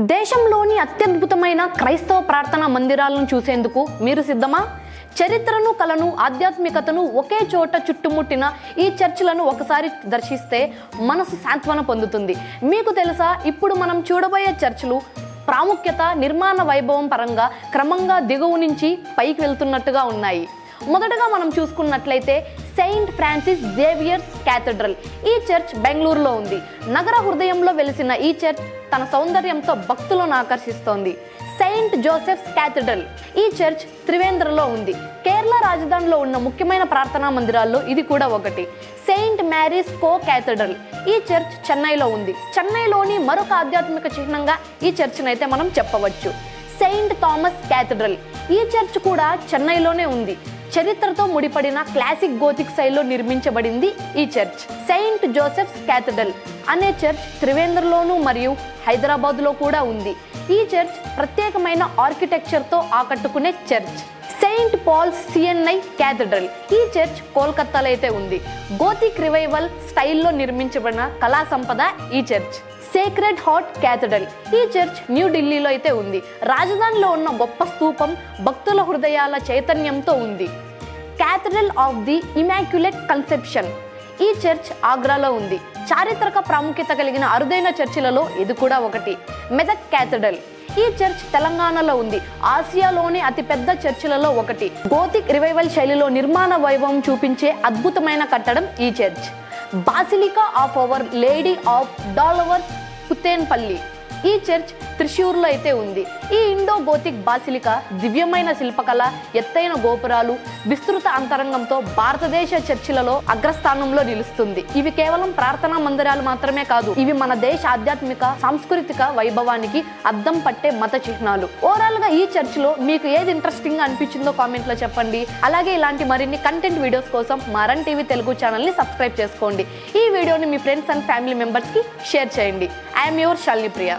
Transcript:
దేశంలోని అత్యద్భుతమైన క్రైస్తవ ప్రార్థనా మందిరాలను చూసేందుకు మీరు సిద్ధమా? చరిత్రను, కళను, ఆధ్యాత్మికతను ఒకే చోట చుట్టుముట్టిన ఈ చర్చిలను ఒకసారి దర్శిస్తే మనసు సాంత్వన పొందుతుంది. మీకు తెలుసా, ఇప్పుడు మనం చూడబోయే చర్చిలు ప్రాముఖ్యత, నిర్మాణ వైభవం పరంగా క్రమంగా దిగువ నుంచి పైకి వెళ్తున్నట్టుగా ఉన్నాయి. మొదటగా మనం చూసుకున్నట్లయితే సెయింట్ ఫ్రాన్సిస్ జేవియర్స్ క్యాథడ్రల్. ఈ చర్చ్ బెంగళూరులో ఉంది. నగర హృదయంలో వెలిసిన ఈ చర్చ్ తన సౌందర్యంతో భక్తులను ఆకర్షిస్తోంది. Saint Joseph's cathedral. ఈ చర్చ్ త్రివేంద్రలో ఉంది. కేరళ రాజధానిలో ఉన్న ముఖ్యమైన ప్రార్థనా మందిరాల్లో ఇది కూడా ఒకటి. సెయింట్ మ్యారీస్ కో క్యాథడ్రల్. ఈ చర్చ్ చెన్నైలో ఉంది. చెన్నైలోని మరొక ఆధ్యాత్మిక చిహ్నంగా ఈ చర్చ్నైతే మనం చెప్పవచ్చు. Saint Thomas cathedral. ఈ చర్చ్ కూడా చెన్నైలోనే ఉంది. చరిత్రతో ముడిపడిన క్లాసిక్ గోతిక్ శైలిలో నిర్మించబడింది ఈ చర్చ్. సెయింట్ జోసెఫ్స్ క్యాథడ్రల్ అనే చర్చ్ త్రివేంద్రలోను మరియు హైదరాబాద్లో కూడా ఉంది. ఈ చర్చ్ ప్రత్యేకమైన ఆర్కిటెక్చర్తో ఆకట్టుకునే church. Saint Paul's CSI Cathedral. ఈ చర్చ్ కోల్కతాలో అయితే ఉంది. గోతిక్ రివైవల్ స్టైల్లో నిర్మించబడిన కళా సంపద ఈ చర్చ్. Sacred heart cathedral. ఈ చర్చ్ న్యూఢిల్లీలో అయితే ఉంది. రాజధానిలో ఉన్న గొప్ప స్తూపం భక్తుల హృదయాల చైతన్యంతో ఉంది. Cathedral of the Immaculate Conception. ఈ చర్చ్ ఆగ్రాలో ఉంది. చారిత్రక ప్రాముఖ్యత కలిగిన అరుదైన చర్చిలలో ఇది కూడా ఒకటి. మెదక్ క్యాథడ్రల్. ఈ చర్చ్ తెలంగాణలో ఉంది. ఆసియాలోని అతిపెద్ద చర్చిలలో ఒకటి. గోతిక్ రివైవల్ శైలిలో నిర్మాణ వైభవం చూపించే అద్భుతమైన కట్టడం ఈ church. Basilica of our lady of Dolours Puthenpally. ఈ చర్చ్ త్రిశూర్లో అయితే ఉంది. ఈ ఇండో గోతిక్ బాసిలికా దివ్యమైన శిల్పకళ, ఎత్తైన గోపురాలు, విస్తృత అంతరంగంతో భారతదేశ చర్చిలలో అగ్రస్థానంలో నిలుస్తుంది. ఇవి కేవలం ప్రార్థనా మందిరాలు మాత్రమే కాదు, ఇవి మన దేశ ఆధ్యాత్మిక, సాంస్కృతిక వైభవానికి అద్దం పట్టే మత చిహ్నాలు. ఓవరాల్ గా ఈ చర్చ్ లో మీకు ఏది ఇంట్రెస్టింగ్ గా అనిపించిందో కామెంట్ లో చెప్పండి. అలాగే ఇలాంటి మరిన్ని కంటెంట్ వీడియోస్ కోసం మా రన్ టీవీ తెలుగు ఛానల్ ని సబ్స్క్రైబ్ చేసుకోండి. ఈ వీడియోని మీ ఫ్రెండ్స్ అండ్ ఫ్యామిలీ మెంబర్స్ కి షేర్ చేయండి. I'm your Shalini Priya.